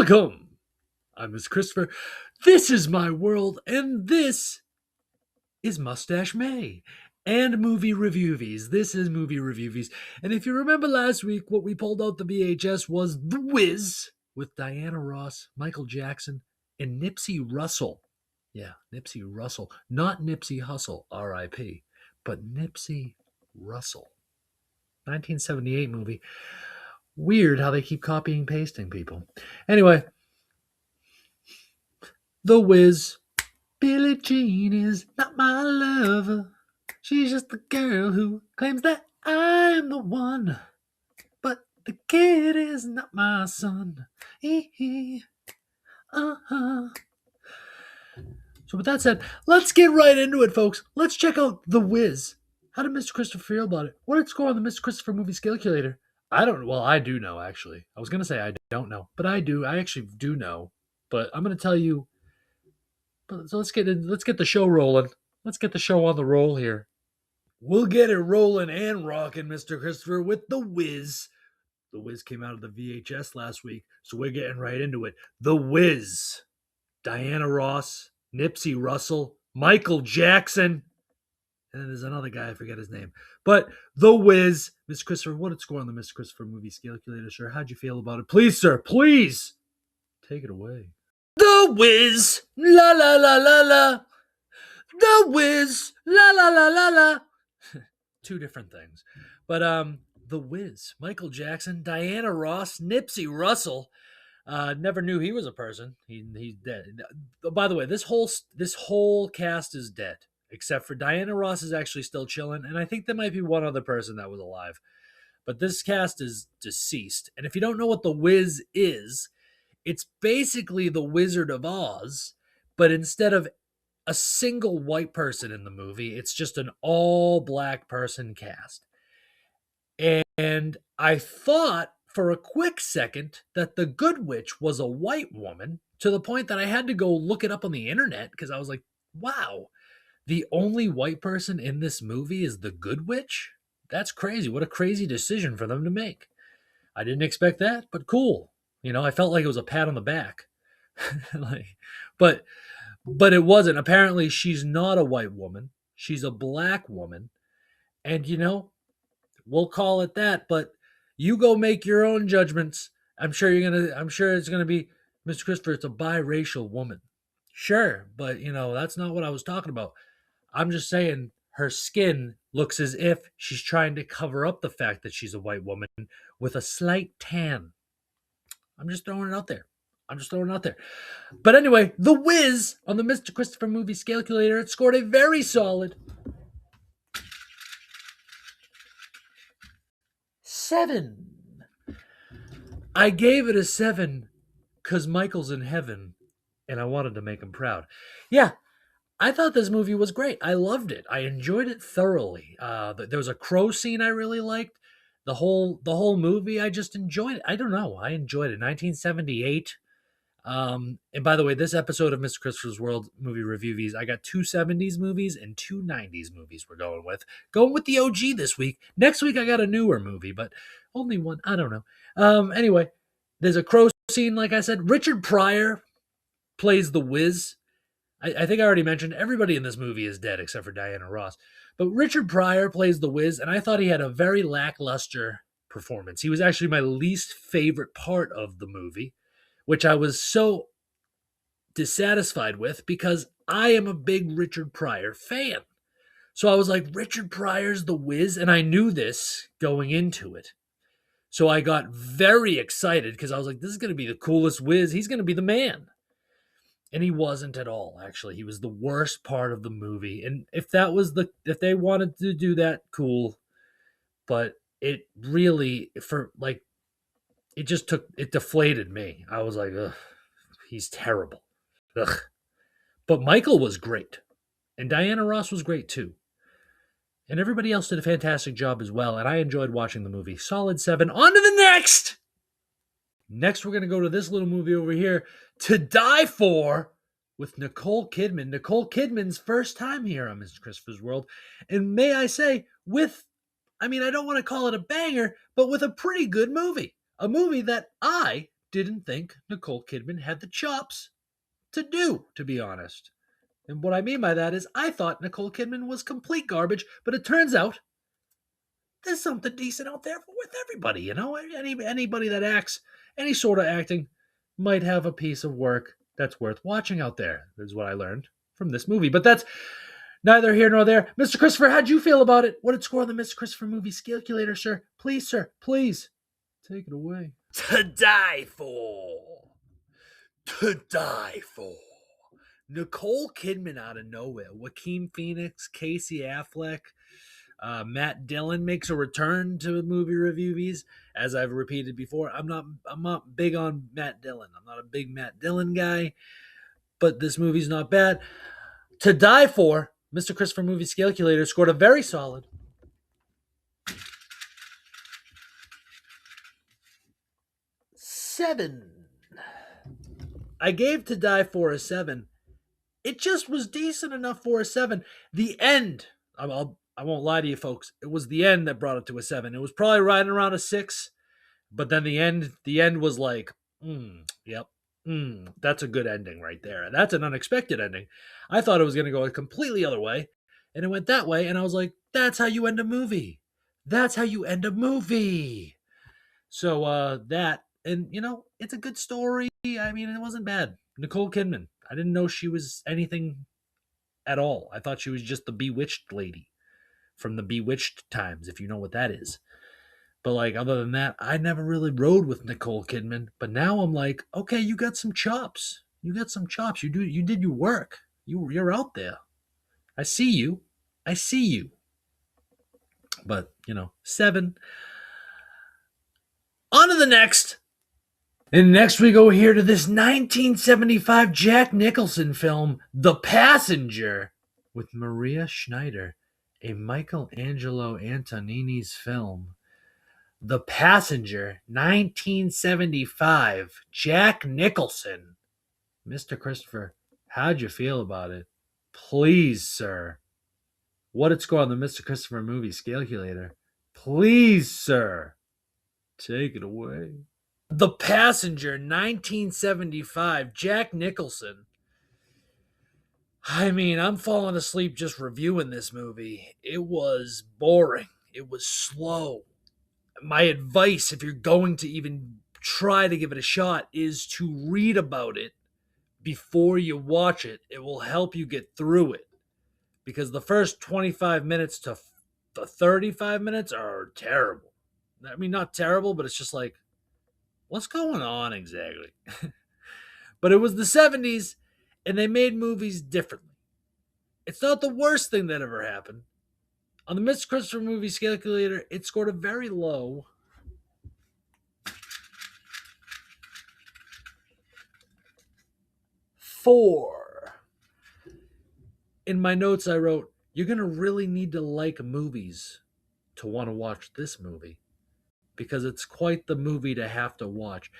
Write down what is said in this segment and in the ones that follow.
Welcome. I'm Mr. Christopher. This is my world, and this is Mustache May and Movie Reviewvies. This is Movie Reviewvies. And if you remember last week, what we pulled out the VHS was The Wiz with Diana Ross, Micheal Jackson, and Nipsey Russell. Yeah, Nipsey Russell. Not Nipsey Hussle, R.I.P., but Nipsey Russell. 1978 movie. Weird how they keep copying and pasting people. Anyway, The Wiz. Billie Jean is not my lover. She's just the girl who claims that I'm the one. But the kid is not my son. Uh-huh. So with that said, let's get right into it, folks. Let's check out The Wiz. How did Mr. Christopher feel about it? What did it score on the Mr. Christopher movie calculator? I don't know. Well, I do know, actually. I was going to say I don't know, but I do. I actually do know. But I'm going to tell you. So let's get the show rolling. Let's get the show on the roll here. We'll get it rolling and rocking, Mr. Christopher, with The Wiz. The Wiz came out of the VHS last week, so we're getting right into it. The Wiz. Diana Ross, Nipsey Russell, Micheal Jackson, and then there's another guy, I forget his name. But The Wiz. Mr. Christopher, what did it score on the Mr. Christopher movie calculator, sir? How'd you feel about it? Please, sir, please. Take it away. The Wiz. La la la la la. The Wiz. La la la la la. Two different things. But The Wiz. Micheal Jackson, Diana Ross, Nipsey Russell. Never knew he was a person. He's dead. By the way, this whole cast is dead, except for Diana Ross is actually still chilling, and I think there might be one other person that was alive. But this cast is deceased. And if you don't know what The Wiz is, it's basically the Wizard of Oz, but instead of a single white person in the movie, it's just an all-black person cast. And I thought for a quick second that the Good Witch was a white woman, to the point that I had to go look it up on the internet because I was like, wow, the only white person in this movie is the Good Witch? That's crazy. What a crazy decision for them to make. I didn't expect that, but cool. You know, I felt like it was a pat on the back. But it wasn't. Apparently, she's not a white woman. She's a black woman. And, you know, we'll call it that, but you go make your own judgments. I'm sure it's gonna be, Mr. Christopher, it's a biracial woman. Sure, but you know, that's not what I was talking about. I'm just saying her skin looks as if she's trying to cover up the fact that she's a white woman with a slight tan. I'm just throwing it out there. But anyway, The Wiz on the Mr. Christopher movie calculator, it scored a very solid 7. I gave it a 7 because Michael's in heaven and I wanted to make him proud. Yeah, I thought this movie was great. I loved it. I enjoyed it thoroughly. There was a crow scene I really liked. The whole movie, I just enjoyed it. I don't know. I enjoyed it. 1978. And by the way, this episode of Mr. Christopher's World Movie Reviewvies, I got 2 70s movies and 2 90s movies we're going with. Going with the OG this week. Next week, I got a newer movie, but only one. I don't know. Anyway, there's a crow scene, like I said. Richard Pryor plays the Wiz. I think I already mentioned everybody in this movie is dead except for Diana Ross. But Richard Pryor plays the Wiz, and I thought he had a very lackluster performance. He was actually my least favorite part of the movie, which I was so dissatisfied with because I am a big Richard Pryor fan. So I was like, Richard Pryor's the Wiz, and I knew this going into it. So I got very excited because I was like, this is going to be the coolest Wiz. He's going to be the man. And he wasn't at all, actually. He was the worst part of the movie. And if they wanted to do that, cool. But it really, it deflated me. I was like, ugh, he's terrible. Ugh. But Michael was great. And Diana Ross was great too. And everybody else did a fantastic job as well. And I enjoyed watching the movie. Solid 7. On to the next! Next, we're going to go to this little movie over here, To Die For, with Nicole Kidman. Nicole Kidman's first time here on Mr. Christopher's World. And may I say, I don't want to call it a banger, but with a pretty good movie. A movie that I didn't think Nicole Kidman had the chops to do, to be honest. And what I mean by that is I thought Nicole Kidman was complete garbage, but it turns out there's something decent out there with everybody, you know? Anybody that acts, any sort of acting, might have a piece of work that's worth watching out there. That's what I learned from this movie. But that's neither here nor there. Mr. Christopher, how'd you feel about it? What did score on the Mr. Christopher movie calculator, sir? Please, please, take it away. To die for. To die for. Nicole Kidman out of nowhere. Joaquin Phoenix, Casey Affleck, Matt Dillon makes a return to movie reviews. As I've repeated before, I'm not big on Matt Dillon. I'm not a big Matt Dillon guy, but this movie's not bad. To die for, Mr. Christopher movie calculator scored a very solid 7. I gave To Die For a 7. It just was decent enough for a 7. The end, I won't lie to you folks, it was the end that brought it to a 7. It was probably riding around a 6, but then the end was like, yep, that's a good ending right there. That's an unexpected ending. I thought it was going to go a completely other way, and it went that way, and I was like, that's how you end a movie. That's how you end a movie. So that, and you know, it's a good story. I mean, it wasn't bad. Nicole Kidman, I didn't know she was anything at all. I thought she was just the Bewitched lady from the Bewitched times, if you know what that is. But like, other than that, I never really rode with Nicole Kidman. But now I'm like, okay, you got some chops. You got some chops. You did your work. You're out there. I see you. But, you know, 7. On to the next. And next we go here to this 1975 Jack Nicholson film, The Passenger, with Maria Schneider, a Michelangelo Antonioni's film. The Passenger, 1975, Jack Nicholson. Mr. Christopher, how'd you feel about it? Please, sir. What did score on the Mr. Christopher movie calculator? Please, sir. Take it away. The Passenger, 1975, Jack Nicholson. I mean, I'm falling asleep just reviewing this movie. It was boring. It was slow. My advice, if you're going to even try to give it a shot, is to read about it before you watch it. It will help you get through it. Because the first 25 minutes to the 35 minutes are terrible. I mean, not terrible, but it's just like, what's going on exactly? But it was the 70s, and they made movies differently. It's not the worst thing that ever happened. On the Mr. Christopher movie calculator, it scored a very low 4. In my notes, I wrote, you're going to really need to like movies to want to watch this movie, because it's quite the movie to have to watch.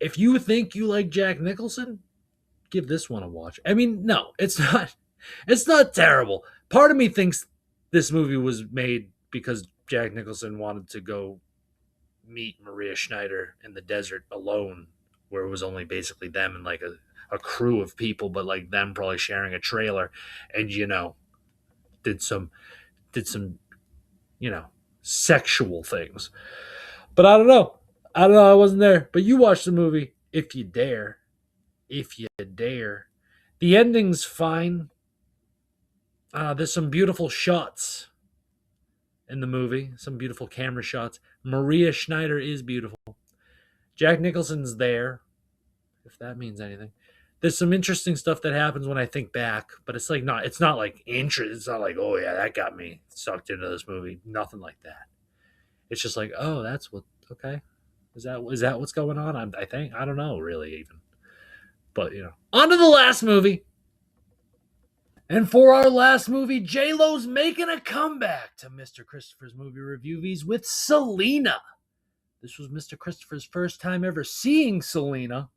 If you think you like Jack Nicholson, give this one a watch. I mean, no, it's not terrible. Part of me thinks this movie was made because Jack Nicholson wanted to go meet Maria Schneider in the desert alone, where it was only basically them and like a crew of people, but like them probably sharing a trailer, and you know, did some you know, sexual things. But I don't know. I wasn't there. But you watch the movie if you dare. If you dare. The ending's fine. There's some beautiful shots in the movie. Some beautiful camera shots. Maria Schneider is beautiful. Jack Nicholson's there, if that means anything. There's some interesting stuff that happens when I think back, but it's like it's not like interest. It's not like, oh yeah, that got me sucked into this movie. Nothing like that. It's just like, oh, that's what. Okay, is that what's going on? I think I don't know really even, but you know, on to the last movie. And for our last movie, J-Lo's making a comeback to Mr. Christopher's movie reviews with Selena. This was Mr. Christopher's first time ever seeing Selena.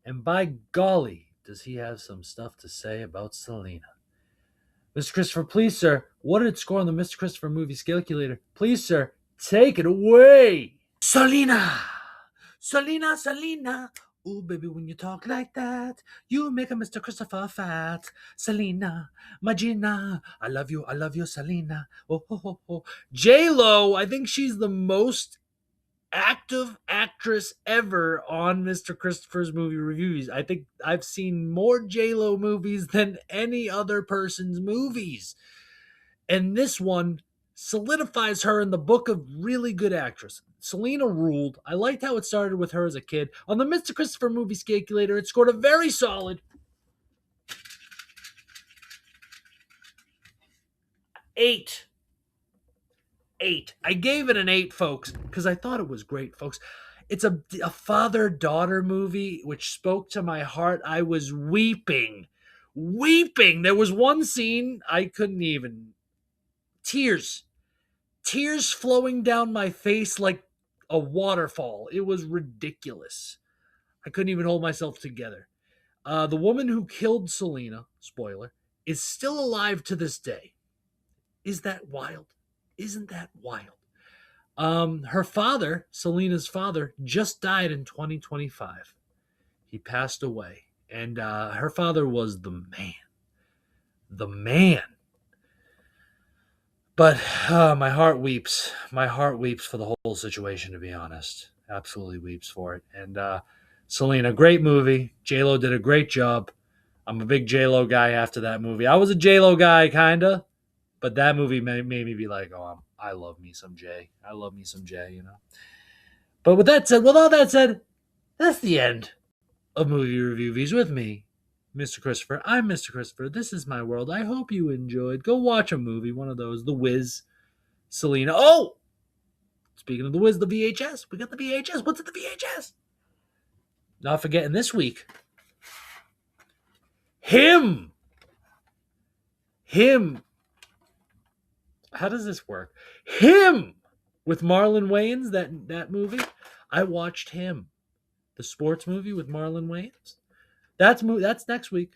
And by golly, does he have some stuff to say about Selena. Mr. Christopher, please, sir, what did it score on the Mr. Christopher movie calculator? Please, sir, take it away. Selena! Selena, Selena. Ooh, baby, when you talk like that, you make a Mr. Christopher fat. Selena, Magina, I love you, Selena. Oh, ho, ho, ho. J-Lo, I think she's the most active actress ever on Mr. Christopher's movie reviews. I think I've seen more J-Lo movies than any other person's movies. And this one solidifies her in the book of really good actress. Selena ruled. I liked how it started with her as a kid. On the Mr. Christopher movie calculator, it scored a very solid 8. 8. I gave it an 8, folks, because I thought it was great, folks. It's a father-daughter movie which spoke to my heart. I was weeping. Weeping. There was one scene I couldn't even. Tears. Tears flowing down my face like a waterfall. It was ridiculous. I couldn't even hold myself together. The woman who killed Selena, spoiler, is still alive to this day. Is that wild? Isn't that wild? Her father, Selena's father, just died in 2025. He passed away. And her father was the man. The man. But my heart weeps. My heart weeps for the whole situation, to be honest. Absolutely weeps for it. And Selena, great movie. J-Lo did a great job. I'm a big J-Lo guy after that movie. I was a J-Lo guy, kind of. But that movie made me be like, oh, I love me some J. I love me some J, you know. But with all that said, that's the end of Movie Reviewvies with me, Mr. Christopher. I'm Mr. Christopher. This is my world. I hope you enjoyed. Go watch a movie, one of those, The Wiz, Selena. Oh! Speaking of The Wiz, the VHS. We got the VHS. What's at the VHS? Not forgetting this week. Him. How does this work? Him with Marlon Wayans, that movie. I watched Him. The sports movie with Marlon Wayans. That's next week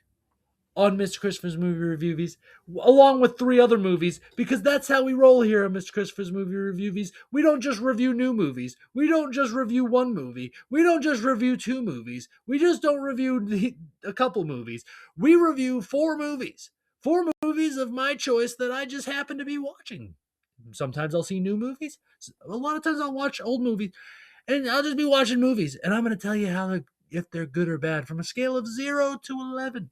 on Mr. Christopher's Movie Reviewvies, along with 3 other movies, because that's how we roll here on Mr. Christopher's Movie Reviewvies. We don't just review new movies. We don't just review one movie. We don't just review 2 movies. We just don't review a couple movies. We review 4 movies. 4 movies of my choice that I just happen to be watching. Sometimes I'll see new movies. A lot of times I'll watch old movies. And I'll just be watching movies. And I'm going to tell you if they're good or bad from a scale of 0 to 11.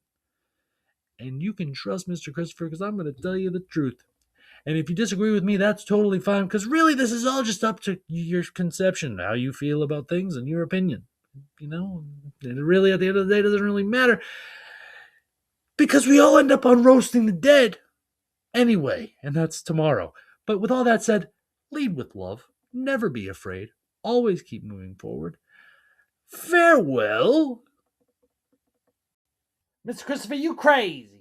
And you can trust Mr. Christopher because I'm going to tell you the truth. And if you disagree with me, that's totally fine. Because really, this is all just up to your conception, how you feel about things and your opinion. You know, and really, at the end of the day, it doesn't really matter. Because we all end up on Roasting the Dead anyway. And that's tomorrow. But with all that said, lead with love. Never be afraid. Always keep moving forward. Farewell. Mr. Christopher, you crazy.